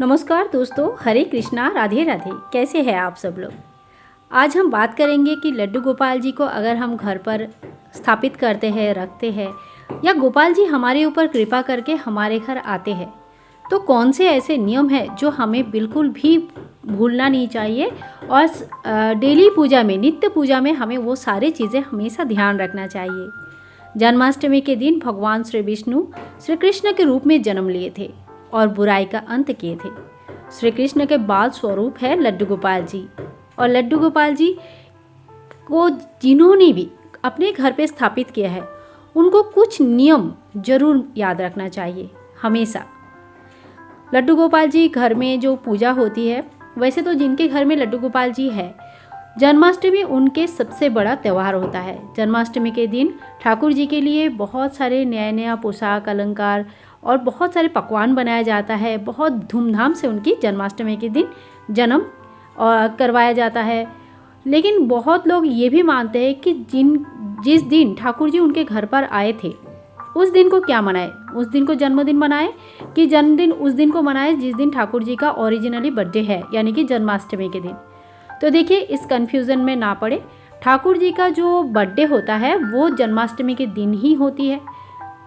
नमस्कार दोस्तों, हरे कृष्णा, राधे राधे। कैसे हैं आप सब लोग। आज हम बात करेंगे कि लड्डू गोपाल जी को अगर हम घर पर स्थापित करते हैं, रखते हैं, या गोपाल जी हमारे ऊपर कृपा करके हमारे घर आते हैं, तो कौन से ऐसे नियम हैं जो हमें बिल्कुल भी भूलना नहीं चाहिए। और डेली पूजा में, नित्य पूजा में हमें वो सारी चीज़ें हमेशा ध्यान रखना चाहिए। जन्माष्टमी के दिन भगवान श्री विष्णु श्री कृष्ण के रूप में जन्म लिए थे और बुराई का अंत किए थे। श्री कृष्ण के बाल स्वरूप है लड्डू गोपाल जी। और लड्डू गोपाल जी को जिन्होंने भी अपने घर पे स्थापित किया है, उनको कुछ नियम जरूर याद रखना चाहिए हमेशा। लड्डू गोपाल जी घर में जो पूजा होती है, वैसे तो जिनके घर में लड्डू गोपाल जी है, जन्माष्टमी उनके सबसे बड़ा त्यौहार होता है। जन्माष्टमी के दिन ठाकुर जी के लिए बहुत सारे नया नया पोशाक, अलंकार और बहुत सारे पकवान बनाया जाता है। बहुत धूमधाम से उनकी जन्माष्टमी के दिन जन्म करवाया जाता है। लेकिन बहुत लोग ये भी मानते हैं कि जिस दिन ठाकुर जी उनके घर पर आए थे, उस दिन को क्या मनाए, उस दिन को जन्मदिन मनाए कि जन्मदिन उस दिन को मनाए जिस दिन ठाकुर जी का ओरिजिनली बर्थडे है, यानी कि जन्माष्टमी के दिन। तो देखिए, इस कन्फ्यूज़न में ना पड़े। ठाकुर जी का जो बर्थडे होता है वो जन्माष्टमी के दिन ही होती है।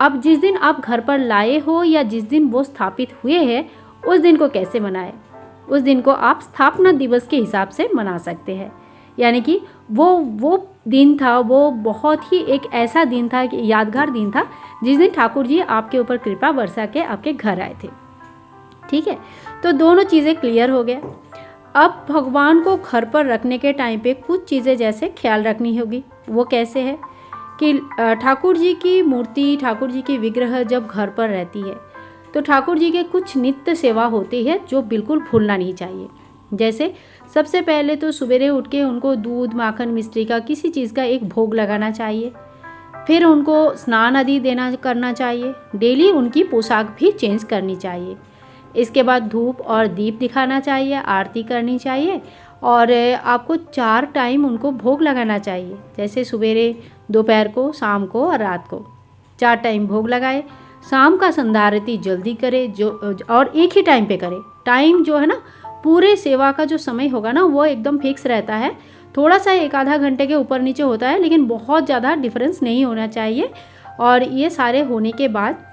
अब जिस दिन आप घर पर लाए हो या जिस दिन वो स्थापित हुए हैं, उस दिन को कैसे मनाएं? उस दिन को आप स्थापना दिवस के हिसाब से मना सकते हैं। यानी कि वो दिन था, वो बहुत ही एक ऐसा दिन था, कि यादगार दिन था, जिस दिन ठाकुर जी आपके ऊपर कृपा बरसा के आपके घर आए थे। ठीक है, तो दोनों चीज़ें क्लियर हो गया। अब भगवान को घर पर रखने के टाइम पे कुछ चीज़ें जैसे ख्याल रखनी होगी। वो कैसे है कि ठाकुर जी की मूर्ति, ठाकुर जी की विग्रह जब घर पर रहती है, तो ठाकुर जी के कुछ नित्य सेवा होती है जो बिल्कुल भूलना नहीं चाहिए। जैसे सबसे पहले तो सवेरे उठ के उनको दूध, माखन, मिश्री का किसी चीज़ का एक भोग लगाना चाहिए। फिर उनको स्नान आदि करना चाहिए। डेली उनकी पोशाक भी चेंज करनी चाहिए। इसके बाद धूप और दीप दिखाना चाहिए, आरती करनी चाहिए, और आपको 4 टाइम उनको भोग लगाना चाहिए। जैसे सवेरे, दोपहर को, शाम को और रात को 4 टाइम भोग लगाए। शाम का संध्या आरती जल्दी करे, और एक ही टाइम पे करे। टाइम जो है ना, पूरे सेवा का जो समय होगा ना, वो एकदम फिक्स रहता है। थोड़ा सा 1 आधा घंटे के ऊपर नीचे होता है, लेकिन बहुत ज़्यादा डिफरेंस नहीं होना चाहिए। और ये सारे होने के बाद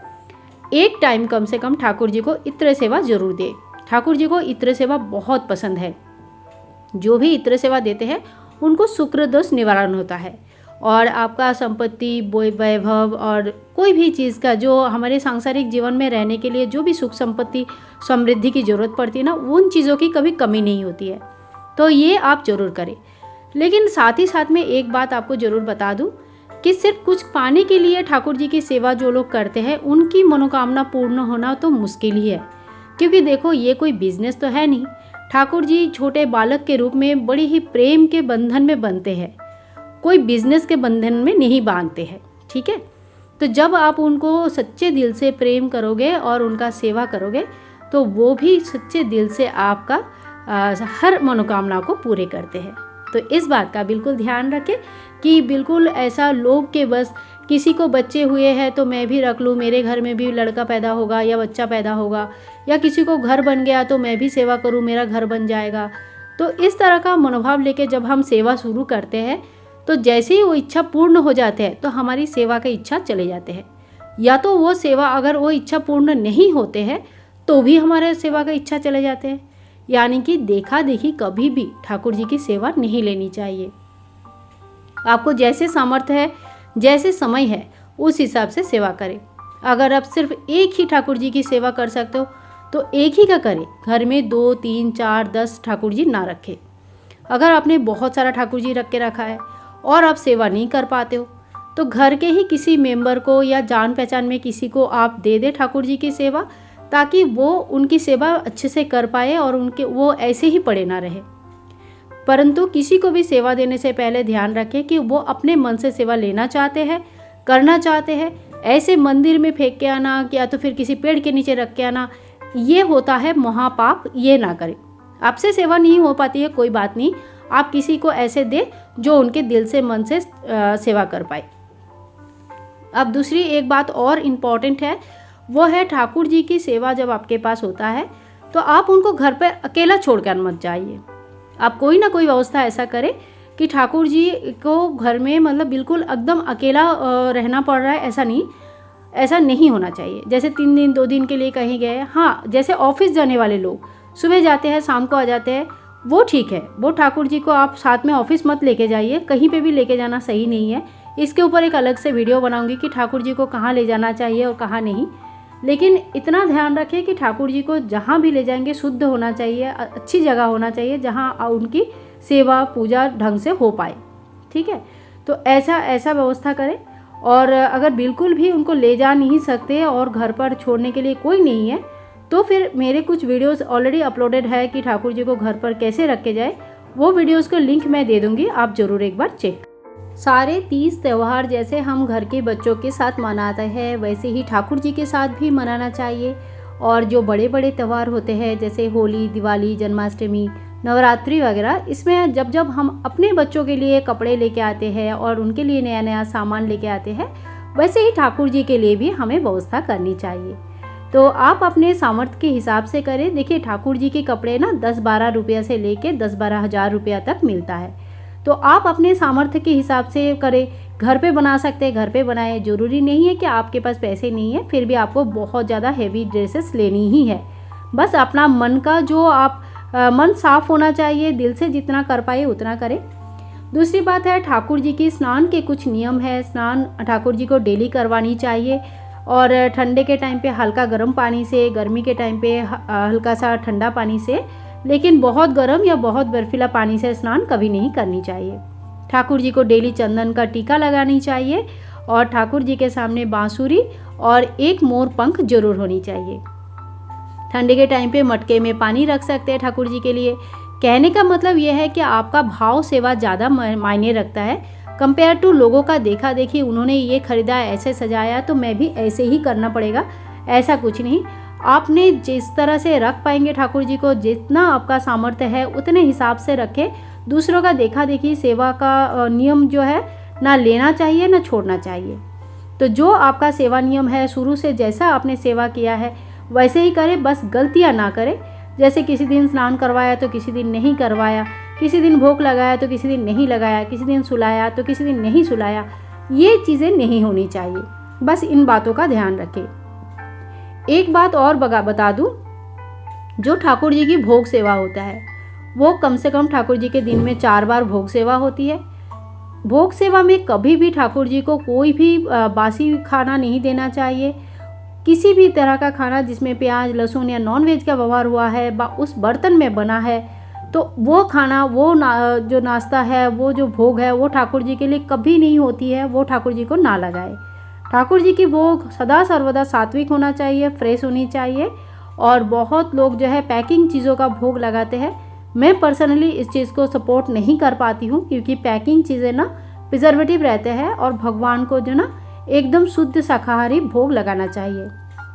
एक टाइम कम से कम ठाकुर जी को इत्र सेवा जरूर दे। ठाकुर जी को इत्र सेवा बहुत पसंद है। जो भी इत्र सेवा देते हैं उनको शुक्र दोष निवारण होता है। और आपका संपत्ति, वैभव और कोई भी चीज़ का जो हमारे सांसारिक जीवन में रहने के लिए जो भी सुख, संपत्ति, समृद्धि की ज़रूरत पड़ती है ना, उन चीज़ों की कभी कमी नहीं होती है। तो ये आप जरूर करें। लेकिन साथ ही साथ में एक बात आपको ज़रूर बता दूँ कि सिर्फ कुछ पाने के लिए ठाकुर जी की सेवा जो लोग करते हैं, उनकी मनोकामना पूर्ण होना तो मुश्किल ही है। क्योंकि देखो, ये कोई बिजनेस तो है नहीं। ठाकुर जी छोटे बालक के रूप में बड़ी ही प्रेम के बंधन में बनते हैं, कोई बिजनेस के बंधन में नहीं बांधते हैं। ठीक है, तो जब आप उनको सच्चे दिल से प्रेम करोगे और उनका सेवा करोगे, तो वो भी सच्चे दिल से आपका हर मनोकामना को पूरे करते हैं। तो इस बात का बिल्कुल ध्यान रखें कि बिल्कुल ऐसा लोभ के बस किसी को बच्चे हुए हैं तो मैं भी रख लूँ, मेरे घर में भी लड़का पैदा होगा या बच्चा पैदा होगा, या किसी को घर बन गया तो मैं भी सेवा करूँ, मेरा घर बन जाएगा। तो इस तरह का मनोभाव लेके जब हम सेवा शुरू करते हैं, तो जैसे ही वो इच्छा पूर्ण हो जाते हैं तो हमारी सेवा की इच्छा चले जाते हैं। या तो वो सेवा, अगर वो इच्छा पूर्ण नहीं होते हैं तो भी हमारे सेवा का इच्छा चले जाते हैं। यानी कि देखा देखी कभी भी ठाकुर जी की सेवा नहीं लेनी चाहिए। आपको जैसे सामर्थ्य है, जैसे समय है, उस हिसाब से सेवा करें। अगर आप सिर्फ एक ही ठाकुर जी की सेवा कर सकते हो तो एक ही का करें। घर में 2, 3, 4, 10 ठाकुर जी ना रखें। अगर आपने बहुत सारा ठाकुर जी रख के रखा है और आप सेवा नहीं कर पाते हो, तो घर के ही किसी मेंबर को या जान पहचान में किसी को आप दे दे ठाकुर जी की सेवा, ताकि वो उनकी सेवा अच्छे से कर पाए और उनके वो ऐसे ही पड़े ना रहे। परंतु किसी को भी सेवा देने से पहले ध्यान रखें कि वो अपने मन से सेवा लेना चाहते हैं, करना चाहते हैं। ऐसे मंदिर में फेंक के आना या तो फिर किसी पेड़ के नीचे रख के आना, ये होता है महापाप। ये ना करें। आपसे सेवा नहीं हो पाती है, कोई बात नहीं, आप किसी को ऐसे दे जो उनके दिल से, मन से सेवा कर पाए। अब दूसरी एक बात और इम्पॉर्टेंट है, वो है ठाकुर जी की सेवा जब आपके पास होता है तो आप उनको घर पर अकेला छोड़कर मत जाइए। आप कोई ना कोई व्यवस्था ऐसा करें कि ठाकुर जी को घर में मतलब बिल्कुल एकदम अकेला रहना पड़ रहा है, ऐसा नहीं होना चाहिए। जैसे 3 दिन 2 दिन के लिए कहीं गए, हाँ जैसे ऑफिस जाने वाले लोग सुबह जाते हैं शाम को आ जाते हैं, वो ठीक है, वो ठाकुर जी को आप साथ में ऑफिस मत लेके जाइए, कहीं पे भी लेके जाना सही नहीं है। इसके ऊपर एक अलग से वीडियो बनाऊंगी कि ठाकुर जी को कहाँ ले जाना चाहिए और कहाँ नहीं। लेकिन इतना ध्यान रखें कि ठाकुर जी को जहाँ भी ले जाएंगे शुद्ध होना चाहिए, अच्छी जगह होना चाहिए जहाँ उनकी सेवा पूजा ढंग से हो पाए। ठीक है, तो ऐसा व्यवस्था करें। और अगर बिल्कुल भी उनको ले जा नहीं सकते और घर पर छोड़ने के लिए कोई नहीं है, तो फिर मेरे कुछ वीडियोस ऑलरेडी अपलोडेड है कि ठाकुर जी को घर पर कैसे रखे जाए। वो वीडियोस को लिंक मैं दे दूंगी, आप ज़रूर एक बार चेक। सारे 30 त्यौहार जैसे हम घर के बच्चों के साथ मनाते हैं, वैसे ही ठाकुर जी के साथ भी मनाना चाहिए। और जो बड़े बड़े त्यौहार होते हैं जैसे होली, दिवाली, जन्माष्टमी, नवरात्रि वगैरह, इसमें जब हम अपने बच्चों के लिए कपड़े लेके आते हैं और उनके लिए नया नया सामान लेके आते हैं, वैसे ही ठाकुर जी के लिए भी हमें व्यवस्था करनी चाहिए। तो आप अपने सामर्थ्य के हिसाब से करें। देखिए ठाकुर जी के कपड़े ना 10-12 रुपया से लेके 10-12 हज़ार रुपया तक मिलता है। तो आप अपने सामर्थ्य के हिसाब से करें। घर पे बना सकते हैं, घर पे बनाएं। ज़रूरी नहीं है कि आपके पास पैसे नहीं है फिर भी आपको बहुत ज़्यादा हेवी ड्रेसेस लेनी ही है। बस अपना मन का जो आप मन साफ होना चाहिए, दिल से जितना कर पाए उतना करें। दूसरी बात है, ठाकुर जी की स्नान के कुछ नियम है। स्नान ठाकुर जी को डेली करवानी चाहिए और ठंडे के टाइम पे हल्का गर्म पानी से, गर्मी के टाइम पे हल्का सा ठंडा पानी से, लेकिन बहुत गर्म या बहुत बर्फीला पानी से स्नान कभी नहीं करनी चाहिए। ठाकुर जी को डेली चंदन का टीका लगानी चाहिए और ठाकुर जी के सामने बांसुरी और एक मोर पंख जरूर होनी चाहिए। ठंडी के टाइम पे मटके में पानी रख सकते हैं ठाकुर जी के लिए। कहने का मतलब यह है कि आपका भाव सेवा ज़्यादा मायने रखता है कंपेयर टू लोगों का देखा देखी। उन्होंने ये खरीदा, ऐसे सजाया तो मैं भी ऐसे ही करना पड़ेगा, ऐसा कुछ नहीं। आपने जिस तरह से रख पाएंगे ठाकुर जी को, जितना आपका सामर्थ्य है उतने हिसाब से रखें। दूसरों का देखा देखी सेवा का नियम जो है ना लेना चाहिए ना छोड़ना चाहिए। तो जो आपका सेवा नियम है, शुरू से जैसा आपने सेवा किया है वैसे ही करें, बस गलतियां ना करें। जैसे किसी दिन स्नान करवाया तो किसी दिन नहीं करवाया, किसी दिन भोग लगाया तो किसी दिन नहीं लगाया, किसी दिन सुलाया तो किसी दिन नहीं सुलाया, ये चीज़ें नहीं होनी चाहिए। बस इन बातों का ध्यान रखें। एक बात और बता दूं, जो ठाकुर जी की भोग सेवा होता है वो कम से कम ठाकुर जी के दिन में 4 बार भोग सेवा होती है। भोग सेवा में कभी भी ठाकुर जी को कोई भी बासी खाना नहीं देना चाहिए। किसी भी तरह का खाना जिसमें प्याज, लहसुन या नॉनवेज का व्यवहार हुआ है, उस बर्तन में बना है, तो वो खाना, जो नाश्ता है, वो जो भोग है, वो ठाकुर जी के लिए कभी नहीं होती है, वो ठाकुर जी को ना लगाए। ठाकुर जी की भोग सदा सर्वदा सात्विक होना चाहिए, फ्रेश होनी चाहिए। और बहुत लोग जो है पैकिंग चीज़ों का भोग लगाते हैं। मैं पर्सनली इस चीज़ को सपोर्ट नहीं कर पाती हूँ, क्योंकि पैकिंग चीज़ें ना प्रिजर्वेटिव रहते हैं और भगवान को जो ना एकदम शुद्ध शाकाहारी भोग लगाना चाहिए।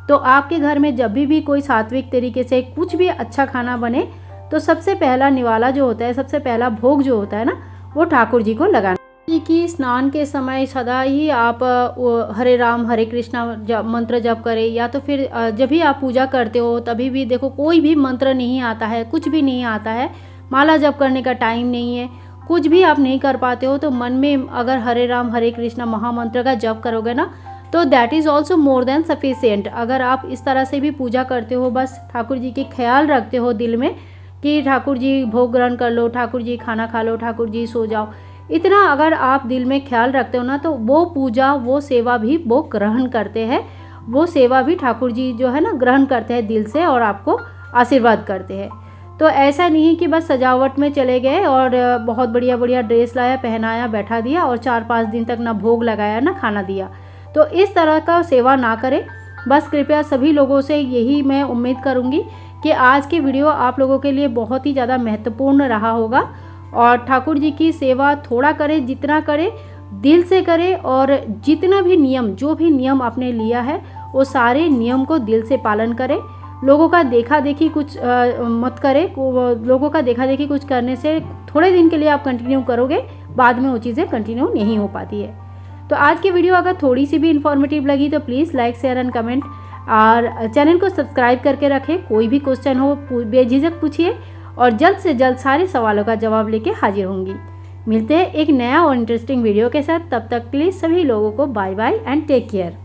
तो आपके घर में जब भी कोई सात्विक तरीके से कुछ भी अच्छा खाना बने तो सबसे पहला निवाला जो होता है, सबसे पहला भोग जो होता है ना, वो ठाकुर जी को लगाना। जी की स्नान के समय सदा ही आप हरे राम हरे कृष्णा मंत्र जप करें, या तो फिर जब भी आप पूजा करते हो तभी भी देखो कोई भी मंत्र नहीं आता है, कुछ भी नहीं आता है, माला जप करने का टाइम नहीं है, कुछ भी आप नहीं कर पाते हो, तो मन में अगर हरे राम हरे कृष्णा महामंत्र का जप करोगे ना, तो that is also more than sufficient. अगर आप इस तरह से भी पूजा करते हो, बस ठाकुर जी के ख्याल रखते हो दिल में कि ठाकुर जी भोग ग्रहण कर लो, ठाकुर जी खाना खा लो, ठाकुर जी सो जाओ, इतना अगर आप दिल में ख्याल रखते हो ना, तो वो पूजा, वो सेवा भी वो ग्रहण करते हैं। वो सेवा भी ठाकुर जी जो है ना ग्रहण करते हैं दिल से और आपको आशीर्वाद करते हैं। तो ऐसा नहीं है कि बस सजावट में चले गए और बहुत बढ़िया बढ़िया ड्रेस लाया, पहनाया, बैठा दिया और 4-5 दिन तक ना भोग लगाया ना खाना दिया। तो इस तरह का सेवा ना करें। बस कृपया सभी लोगों से यही मैं उम्मीद करूँगी कि आज की वीडियो आप लोगों के लिए बहुत ही ज़्यादा महत्वपूर्ण रहा होगा। और ठाकुर जी की सेवा थोड़ा करें, जितना करें दिल से करें, और जितना भी नियम, जो भी नियम आपने लिया है वो सारे नियम को दिल से पालन करें। लोगों का देखा देखी कुछ मत करें। लोगों का देखा देखी कुछ करने से थोड़े दिन के लिए आप कंटिन्यू करोगे, बाद में वो चीज़ें कंटिन्यू नहीं हो पाती है। तो आज की वीडियो अगर थोड़ी सी भी इन्फॉर्मेटिव लगी तो please like, share and comment. और चैनल को सब्सक्राइब करके रखें। कोई भी क्वेश्चन हो बेझिझक पूछिए और जल्द से जल्द सारे सवालों का जवाब लेके हाजिर होंगी। मिलते हैं एक नया और इंटरेस्टिंग वीडियो के साथ। तब तक के लिए सभी लोगों को bye bye and take care.